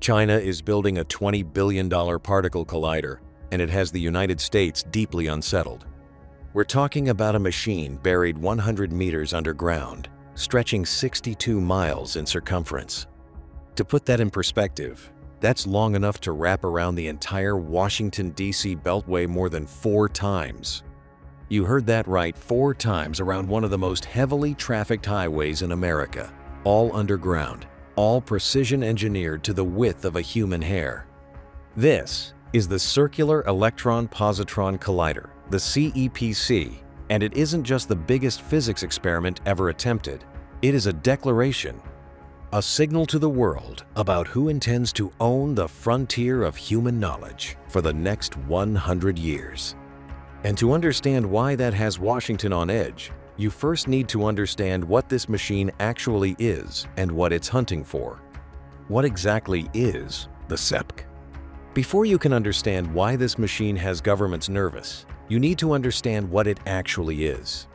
China is building a $20 billion particle collider, and it has the United States deeply unsettled. We're talking about a machine buried 100 meters underground, stretching 62 miles in circumference. To put that in perspective, that's long enough to wrap around the entire Washington, D.C. beltway more than 4 times. You heard that right, 4 times around one of the most heavily trafficked highways in America, all underground, all precision engineered to the width of a human hair. This is the Circular Electron Positron Collider, the CEPC, and it isn't just the biggest physics experiment ever attempted. It is a declaration, a signal to the world about who intends to own the frontier of human knowledge for the next 100 years. And to understand why that has Washington on edge, you first need to understand what this machine actually is and what it's hunting for. What exactly is the CEPC? Before you can understand why this machine has governments nervous, you need to understand what it actually is.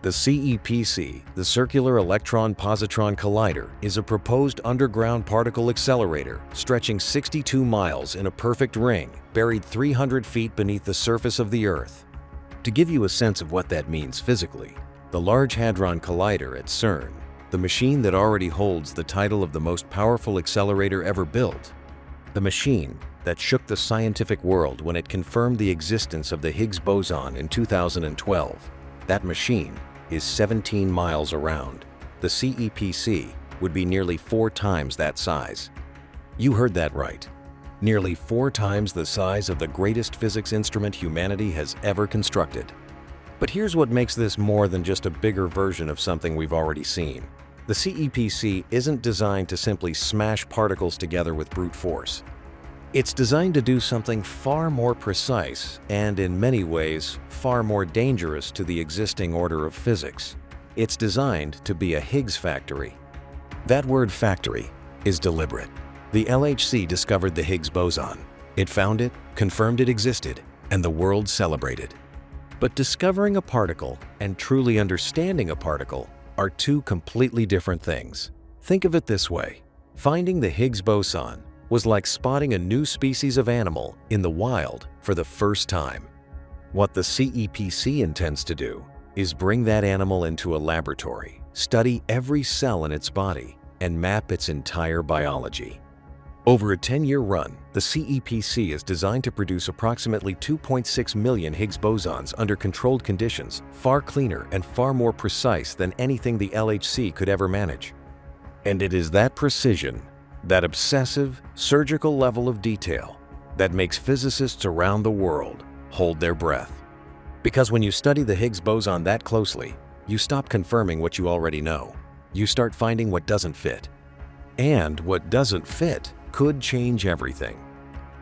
The CEPC, the Circular Electron Positron Collider, is a proposed underground particle accelerator stretching 62 miles in a perfect ring, buried 300 feet beneath the surface of the Earth. To give you a sense of what that means physically, the Large Hadron Collider at CERN, the machine that already holds the title of the most powerful accelerator ever built, the machine that shook the scientific world when it confirmed the existence of the Higgs boson in 2012, that machine is 17 miles around. The CEPC would be nearly 4 times that size. You heard that right. Nearly 4 times the size of the greatest physics instrument humanity has ever constructed. But here's what makes this more than just a bigger version of something we've already seen. The CEPC isn't designed to simply smash particles together with brute force. It's designed to do something far more precise and, in many ways, far more dangerous to the existing order of physics. It's designed to be a Higgs factory. That word factory is deliberate. The LHC discovered the Higgs boson. It found it, confirmed it existed, and the world celebrated. But discovering a particle and truly understanding a particle are 2 completely different things. Think of it this way. Finding the Higgs boson was like spotting a new species of animal in the wild for the first time. What the CEPC intends to do is bring that animal into a laboratory, study every cell in its body, and map its entire biology. Over a 10-year run, the CEPC is designed to produce approximately 2.6 million Higgs bosons under controlled conditions, far cleaner and far more precise than anything the LHC could ever manage. And it is that precision, that obsessive, surgical level of detail, that makes physicists around the world hold their breath. Because when you study the Higgs boson that closely, you stop confirming what you already know. You start finding what doesn't fit. And what doesn't fit could change everything.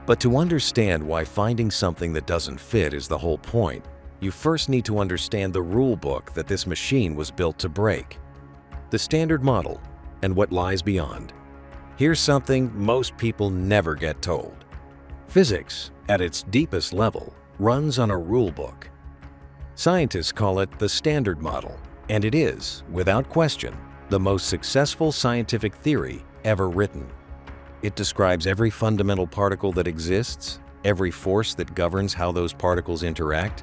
But to understand why finding something that doesn't fit is the whole point, you first need to understand the rule book that this machine was built to break, the standard model, and what lies beyond. Here's something most people never get told. Physics, at its deepest level, runs on a rule book. Scientists call it the standard model, and it is, without question, the most successful scientific theory ever written. It describes every fundamental particle that exists, every force that governs how those particles interact,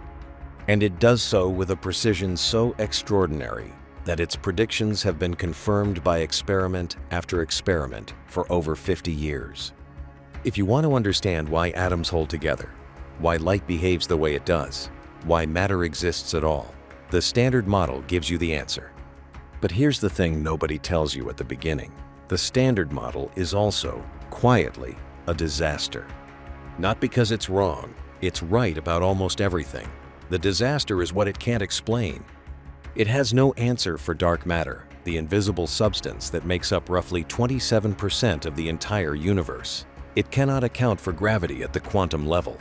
and it does so with a precision so extraordinary that its predictions have been confirmed by experiment after experiment for over 50 years. If you want to understand why atoms hold together, why light behaves the way it does, why matter exists at all, the standard model gives you the answer. But here's the thing nobody tells you at the beginning. The standard model is also, quietly, a disaster. Not because it's wrong, it's right about almost everything. The disaster is what it can't explain. It has no answer for dark matter, the invisible substance that makes up roughly 27% of the entire universe. It cannot account for gravity at the quantum level.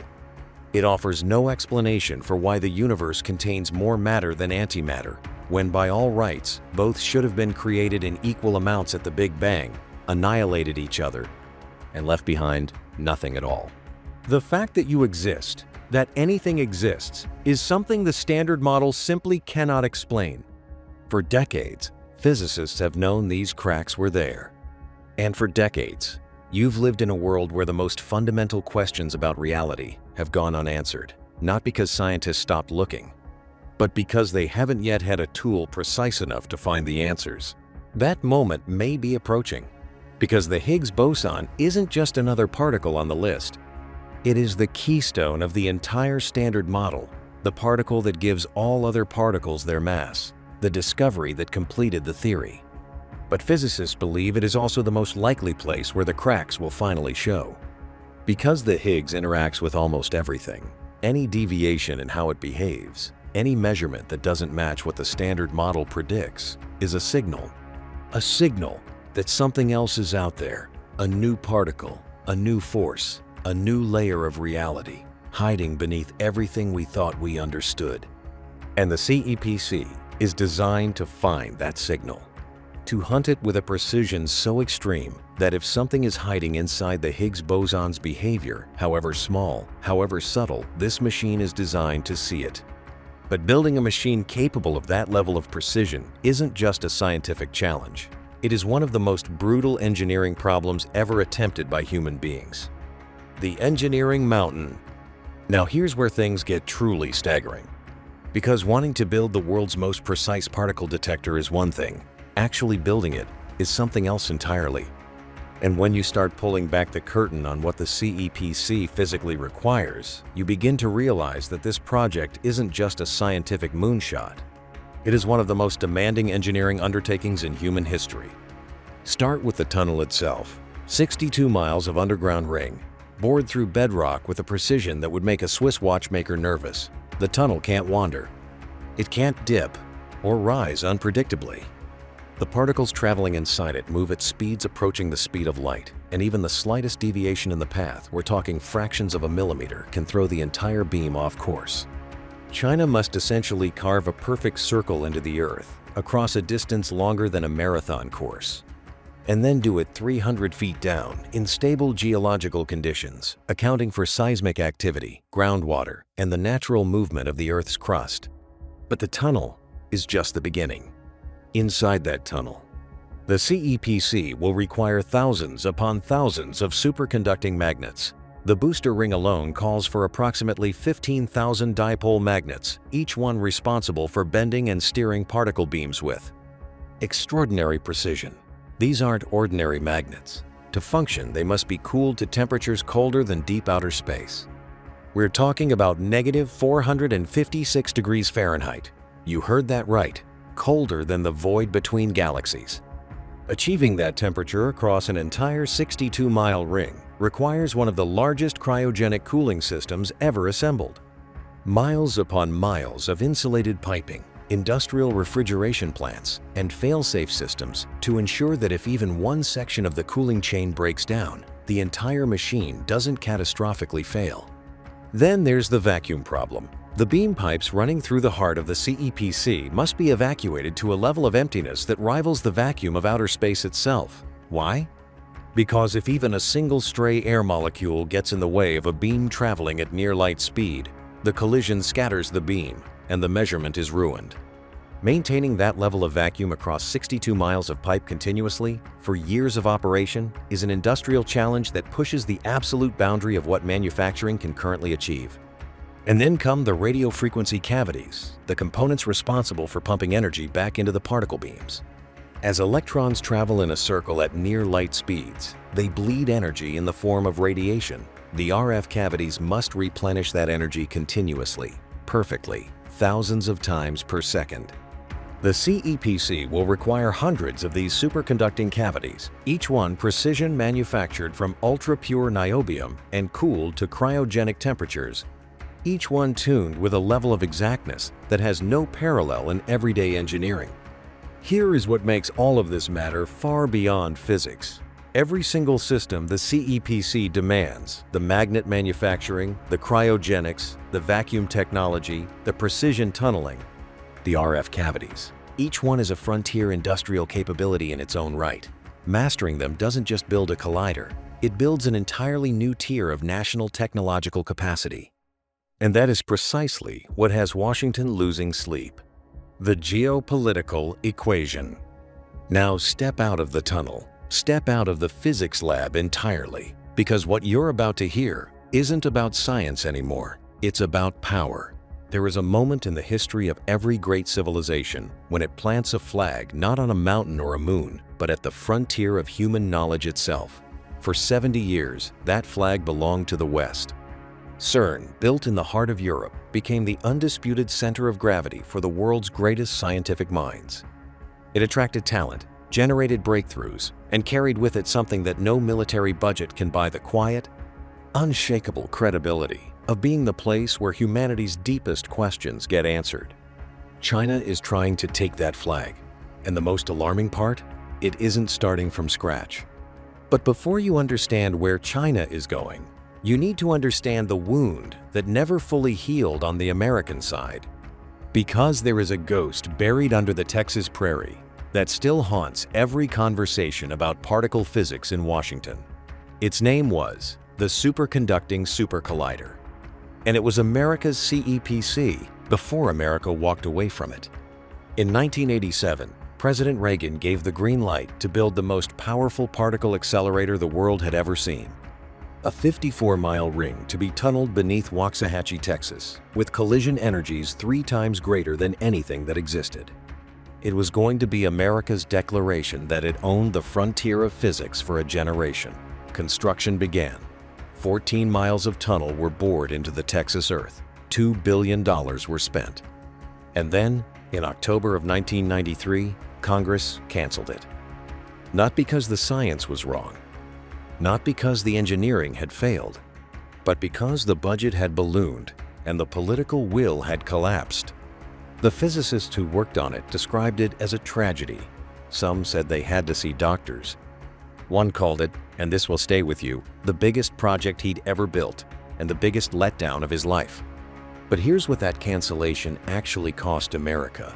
It offers no explanation for why the universe contains more matter than antimatter, when by all rights, both should have been created in equal amounts at the Big Bang, annihilated each other, and left behind nothing at all. The fact that you exist, that anything exists, is something the standard model simply cannot explain. For decades, physicists have known these cracks were there. And for decades, You've lived in a world where the most fundamental questions about reality have gone unanswered, not because scientists stopped looking, but because they haven't yet had a tool precise enough to find the answers. That moment may be approaching, because the Higgs boson isn't just another particle on the list. It is the keystone of the entire Standard Model, the particle that gives all other particles their mass, the discovery that completed the theory. But physicists believe it is also the most likely place where the cracks will finally show. Because the Higgs interacts with almost everything, any deviation in how it behaves, any measurement that doesn't match what the Standard Model predicts, is a signal. A signal that something else is out there, a new particle, a new force, a new layer of reality, hiding beneath everything we thought we understood. And the CEPC is designed to find that signal, to hunt it with a precision so extreme that if something is hiding inside the Higgs boson's behavior, however small, however subtle, this machine is designed to see it. But building a machine capable of that level of precision isn't just a scientific challenge. It is one of the most brutal engineering problems ever attempted by human beings. The engineering mountain. Now here's where things get truly staggering. Because wanting to build the world's most precise particle detector is one thing, actually building it is something else entirely. And when you start pulling back the curtain on what the CEPC physically requires, you begin to realize that this project isn't just a scientific moonshot. It is one of the most demanding engineering undertakings in human history. Start with the tunnel itself. 62 miles of underground ring, bored through bedrock with a precision that would make a Swiss watchmaker nervous. The tunnel can't wander. It can't dip or rise unpredictably. The particles traveling inside it move at speeds approaching the speed of light, and even the slightest deviation in the path, we're talking fractions of a millimeter, can throw the entire beam off course. China must essentially carve a perfect circle into the Earth, across a distance longer than a marathon course, and then do it 300 feet down in stable geological conditions, accounting for seismic activity, groundwater, and the natural movement of the Earth's crust. But the tunnel is just the beginning. Inside that tunnel, the CEPC will require thousands upon thousands of superconducting magnets. The booster ring alone calls for approximately 15,000 dipole magnets, each one responsible for bending and steering particle beams with extraordinary precision. These aren't ordinary magnets. To function, they must be cooled to temperatures colder than deep outer space. We're talking about -456 degrees Fahrenheit. You heard that right. Colder than the void between galaxies. Achieving that temperature across an entire 62-mile ring requires one of the largest cryogenic cooling systems ever assembled. Miles upon miles of insulated piping, industrial refrigeration plants, and fail-safe systems to ensure that if even one section of the cooling chain breaks down, the entire machine doesn't catastrophically fail. Then there's the vacuum problem. The beam pipes running through the heart of the CEPC must be evacuated to a level of emptiness that rivals the vacuum of outer space itself. Why? Because if even a single stray air molecule gets in the way of a beam traveling at near light speed, the collision scatters the beam, and the measurement is ruined. Maintaining that level of vacuum across 62 miles of pipe continuously, for years of operation, is an industrial challenge that pushes the absolute boundary of what manufacturing can currently achieve. And then come the radio frequency cavities, the components responsible for pumping energy back into the particle beams. As electrons travel in a circle at near light speeds, they bleed energy in the form of radiation. The RF cavities must replenish that energy continuously, perfectly, thousands of times per second. The CEPC will require hundreds of these superconducting cavities, each one precision manufactured from ultra-pure niobium and cooled to cryogenic temperatures, each one tuned with a level of exactness that has no parallel in everyday engineering. Here is what makes all of this matter far beyond physics. Every single system the CEPC demands, the magnet manufacturing, the cryogenics, the vacuum technology, the precision tunneling, the RF cavities. Each one is a frontier industrial capability in its own right. Mastering them doesn't just build a collider, it builds an entirely new tier of national technological capacity. And that is precisely what has Washington losing sleep. The geopolitical equation. Now step out of the tunnel Step out of the physics lab entirely, because what you're about to hear isn't about science anymore. It's about power. There is a moment in the history of every great civilization when it plants a flag not on a mountain or a moon, but at the frontier of human knowledge itself. For 70 years, that flag belonged to the West. CERN, built in the heart of Europe, became the undisputed center of gravity for the world's greatest scientific minds. It attracted talent, generated breakthroughs, and carried with it something that no military budget can buy: the quiet, unshakable credibility of being the place where humanity's deepest questions get answered. China is trying to take that flag, and the most alarming part, it isn't starting from scratch. But before you understand where China is going, you need to understand the wound that never fully healed on the American side. Because there is a ghost buried under the Texas prairie that still haunts every conversation about particle physics in Washington. Its name was the Superconducting Super Collider. And it was America's CEPC before America walked away from it. In 1987, President Reagan gave the green light to build the most powerful particle accelerator the world had ever seen. A 54-mile ring to be tunneled beneath Waxahachie, Texas, with collision energies 3 times greater than anything that existed. It was going to be America's declaration that it owned the frontier of physics for a generation. Construction began. 14 miles of tunnel were bored into the Texas earth. $2 billion were spent. And then, in October of 1993, Congress canceled it. Not because the science was wrong, not because the engineering had failed, but because the budget had ballooned and the political will had collapsed. The physicists who worked on it described it as a tragedy. Some said they had to see doctors. One called it, and this will stay with you, the biggest project he'd ever built and the biggest letdown of his life. But here's what that cancellation actually cost America.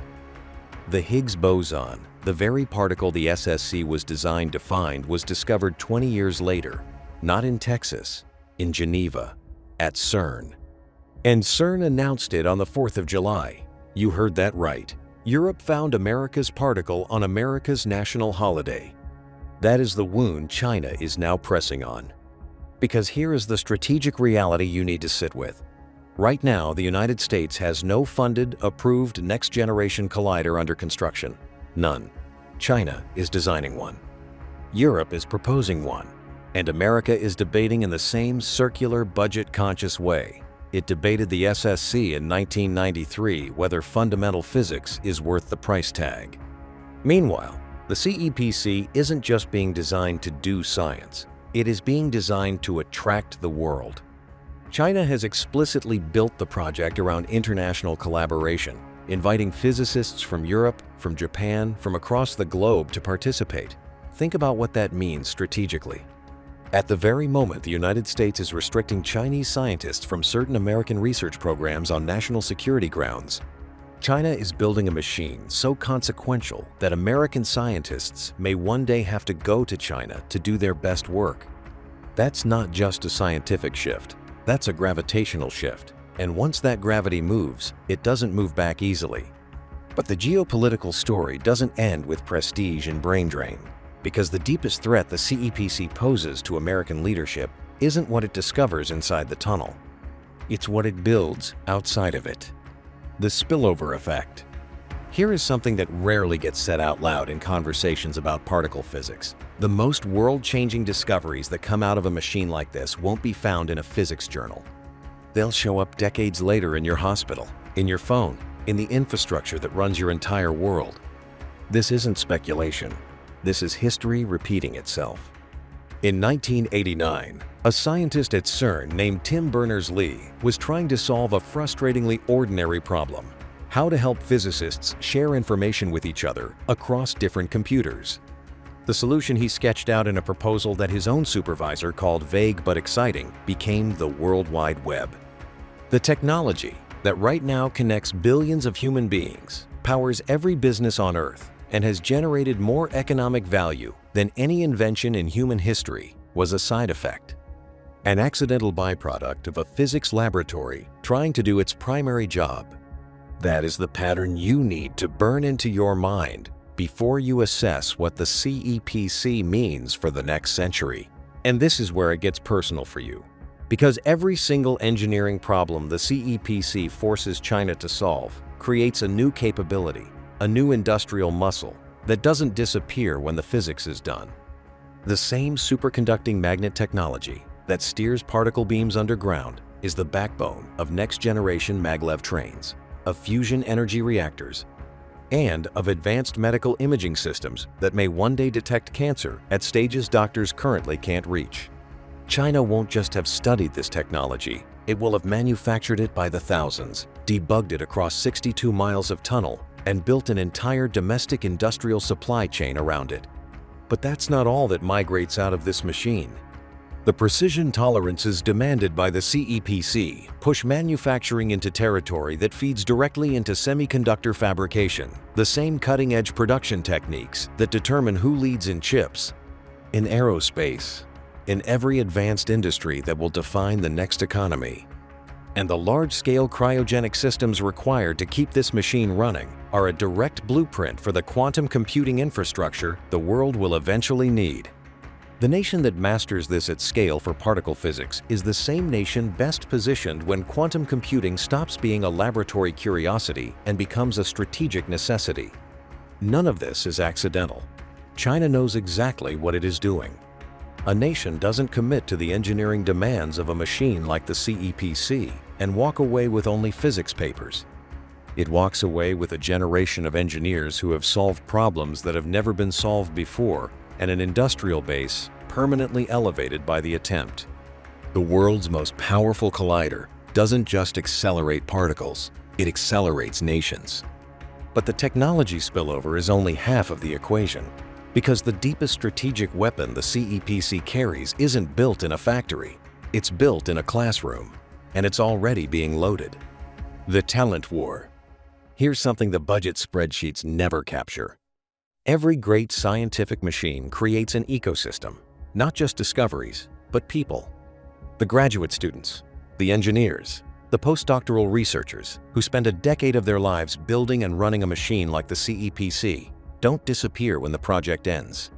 The Higgs boson, the very particle the SSC was designed to find, was discovered 20 years later, not in Texas, in Geneva, at CERN. And CERN announced it on the 4th of July. You heard that right. Europe found America's particle on America's national holiday. That is the wound China is now pressing on. Because here is the strategic reality you need to sit with. Right now, the United States has no funded, approved next-generation collider under construction. None. China is designing one. Europe is proposing one. And America is debating in the same circular, budget-conscious way. It debated the SSC in 1993 whether fundamental physics is worth the price tag. Meanwhile, the CEPC isn't just being designed to do science. It is being designed to attract the world. China has explicitly built the project around international collaboration, inviting physicists from Europe, from Japan, from across the globe to participate. Think about what that means strategically. At the very moment the United States is restricting Chinese scientists from certain American research programs on national security grounds, China is building a machine so consequential that American scientists may one day have to go to China to do their best work. That's not just a scientific shift, that's a gravitational shift. And once that gravity moves, it doesn't move back easily. But the geopolitical story doesn't end with prestige and brain drain. Because the deepest threat the CEPC poses to American leadership isn't what it discovers inside the tunnel. It's what it builds outside of it. The spillover effect. Here is something that rarely gets said out loud in conversations about particle physics. The most world-changing discoveries that come out of a machine like this won't be found in a physics journal. They'll show up decades later in your hospital, in your phone, in the infrastructure that runs your entire world. This isn't speculation. This is history repeating itself. In 1989, a scientist at CERN named Tim Berners-Lee was trying to solve a frustratingly ordinary problem: how to help physicists share information with each other across different computers. The solution he sketched out in a proposal that his own supervisor called vague but exciting became the World Wide Web. The technology that right now connects billions of human beings, powers every business on Earth, and has generated more economic value than any invention in human history was a side effect. An accidental byproduct of a physics laboratory trying to do its primary job. That is the pattern you need to burn into your mind before you assess what the CEPC means for the next century. And this is where it gets personal for you. Because every single engineering problem the CEPC forces China to solve creates a new capability, a new industrial muscle that doesn't disappear when the physics is done. The same superconducting magnet technology that steers particle beams underground is the backbone of next-generation maglev trains, of fusion energy reactors, and of advanced medical imaging systems that may one day detect cancer at stages doctors currently can't reach. China won't just have studied this technology, it will have manufactured it by the thousands, debugged it across 62 miles of tunnel, and built an entire domestic industrial supply chain around it. But that's not all that migrates out of this machine. The precision tolerances demanded by the CEPC push manufacturing into territory that feeds directly into semiconductor fabrication, the same cutting-edge production techniques that determine who leads in chips, in aerospace, in every advanced industry that will define the next economy. And the large-scale cryogenic systems required to keep this machine running are a direct blueprint for the quantum computing infrastructure the world will eventually need. The nation that masters this at scale for particle physics is the same nation best positioned when quantum computing stops being a laboratory curiosity and becomes a strategic necessity. None of this is accidental. China knows exactly what it is doing. A nation doesn't commit to the engineering demands of a machine like the CEPC and walk away with only physics papers. It walks away with a generation of engineers who have solved problems that have never been solved before and an industrial base permanently elevated by the attempt. The world's most powerful collider doesn't just accelerate particles, it accelerates nations. But the technology spillover is only half of the equation. Because the deepest strategic weapon the CEPC carries isn't built in a factory, it's built in a classroom, and it's already being loaded. The talent war. Here's something the budget spreadsheets never capture. Every great scientific machine creates an ecosystem, not just discoveries, but people. The graduate students, the engineers, the postdoctoral researchers who spend a decade of their lives building and running a machine like the CEPC don't disappear when the project ends.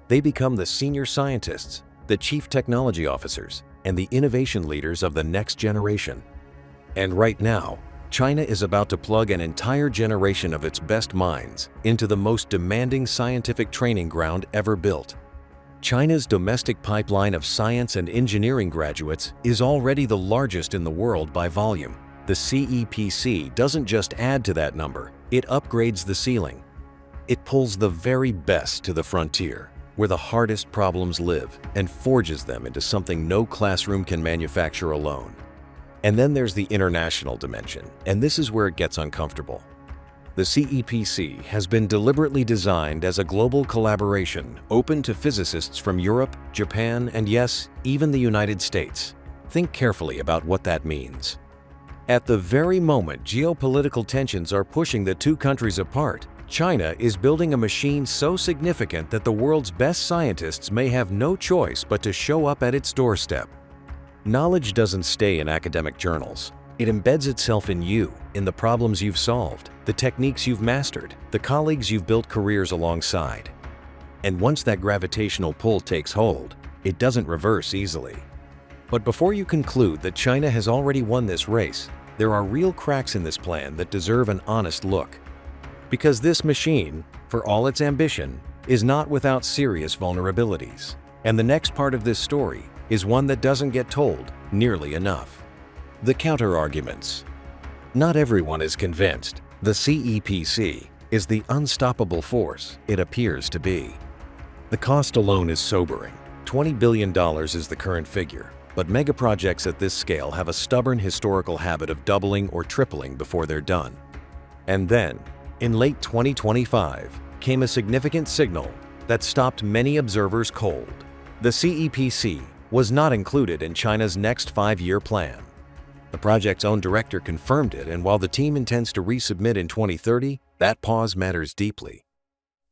They become the senior scientists, the chief technology officers, and the innovation leaders of the next generation. And right now, China is about to plug an entire generation of its best minds into the most demanding scientific training ground ever built. China's domestic pipeline of science and engineering graduates is already the largest in the world by volume. The CEPC doesn't just add to that number, it upgrades the ceiling. It pulls the very best to the frontier, where the hardest problems live, and forges them into something no classroom can manufacture alone. And then there's the international dimension, and this is where it gets uncomfortable. The CEPC has been deliberately designed as a global collaboration open to physicists from Europe, Japan, and yes, even the United States. Think carefully about what that means. At the very moment geopolitical tensions are pushing the two countries apart, China is building a machine so significant that the world's best scientists may have no choice but to show up at its doorstep. Knowledge doesn't stay in academic journals. It embeds itself in you, in the problems you've solved, the techniques you've mastered, the colleagues you've built careers alongside. And once that gravitational pull takes hold, it doesn't reverse easily. But before you conclude that China has already won this race, there are real cracks in this plan that deserve an honest look. Because this machine, for all its ambition, is not without serious vulnerabilities. And the next part of this story is one that doesn't get told nearly enough. The counterarguments. Not everyone is convinced the CEPC is the unstoppable force it appears to be. The cost alone is sobering. $20 billion is the current figure, but megaprojects at this scale have a stubborn historical habit of doubling or tripling before they're done. And then, in late 2025, came a significant signal that stopped many observers cold. The CEPC was not included in China's next 5-year plan. The project's own director confirmed it, and while the team intends to resubmit in 2030, that pause matters deeply.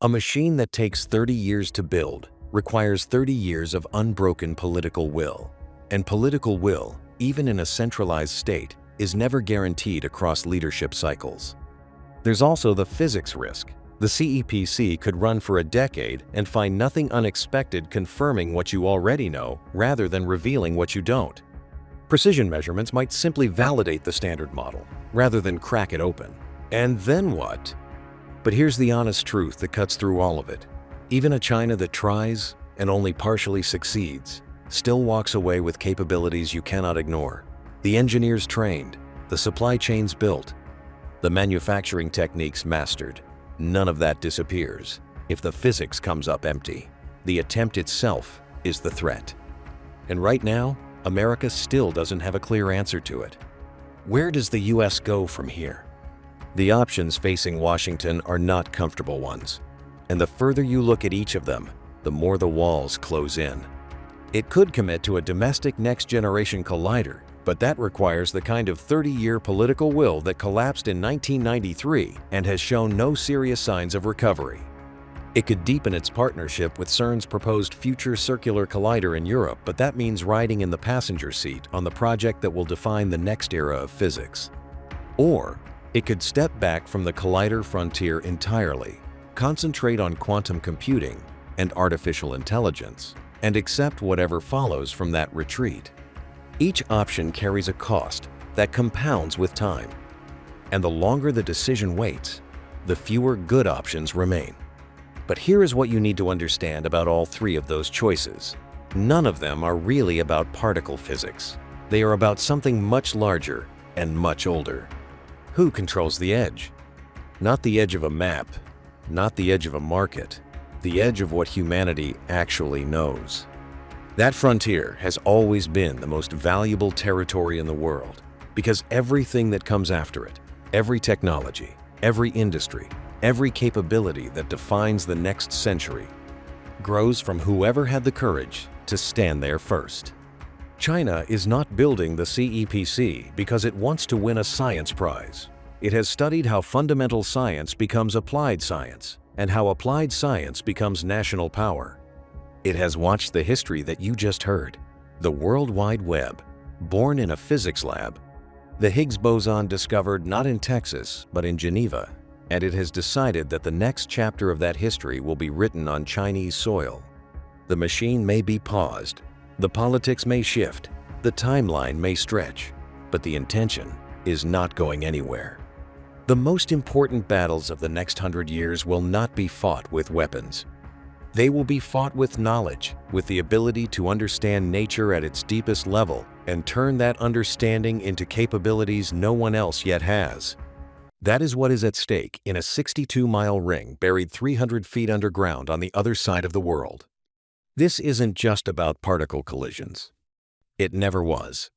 A machine that takes 30 years to build requires 30 years of unbroken political will. And political will, even in a centralized state, is never guaranteed across leadership cycles. There's also the physics risk. The CEPC could run for a decade and find nothing unexpected, confirming what you already know rather than revealing what you don't. Precision measurements might simply validate the standard model rather than crack it open. And then what? But here's the honest truth that cuts through all of it. Even a China that tries and only partially succeeds still walks away with capabilities you cannot ignore. The engineers trained, the supply chains built, the manufacturing techniques mastered. None of that disappears if the physics comes up empty. The attempt itself is the threat. And right now, America still doesn't have a clear answer to it. Where does the US go from here? The options facing Washington are not comfortable ones. And the further you look at each of them, the more the walls close in. It could commit to a domestic next-generation collider, but that requires the kind of 30-year political will that collapsed in 1993 and has shown no serious signs of recovery. It could deepen its partnership with CERN's proposed future Circular Collider in Europe, but that means riding in the passenger seat on the project that will define the next era of physics. Or it could step back from the collider frontier entirely, concentrate on quantum computing and artificial intelligence, and accept whatever follows from that retreat. Each option carries a cost that compounds with time, and the longer the decision waits, the fewer good options remain. But here is what you need to understand about all three of those choices. None of them are really about particle physics. They are about something much larger and much older. Who controls the edge? Not the edge of a map, not the edge of a market, the edge of what humanity actually knows. That frontier has always been the most valuable territory in the world, because everything that comes after it, every technology, every industry, every capability that defines the next century, grows from whoever had the courage to stand there first. China is not building the CEPC because it wants to win a science prize. It has studied how fundamental science becomes applied science, and how applied science becomes national power. It has watched the history that you just heard. The World Wide Web, born in a physics lab. The Higgs boson discovered not in Texas, but in Geneva. And it has decided that the next chapter of that history will be written on Chinese soil. The machine may be paused, the politics may shift, the timeline may stretch, but the intention is not going anywhere. The most important battles of the next 100 years will not be fought with weapons. They will be fought with knowledge, with the ability to understand nature at its deepest level and turn that understanding into capabilities no one else yet has. That is what is at stake in a 62-mile ring buried 300 feet underground on the other side of the world. This isn't just about particle collisions. It never was.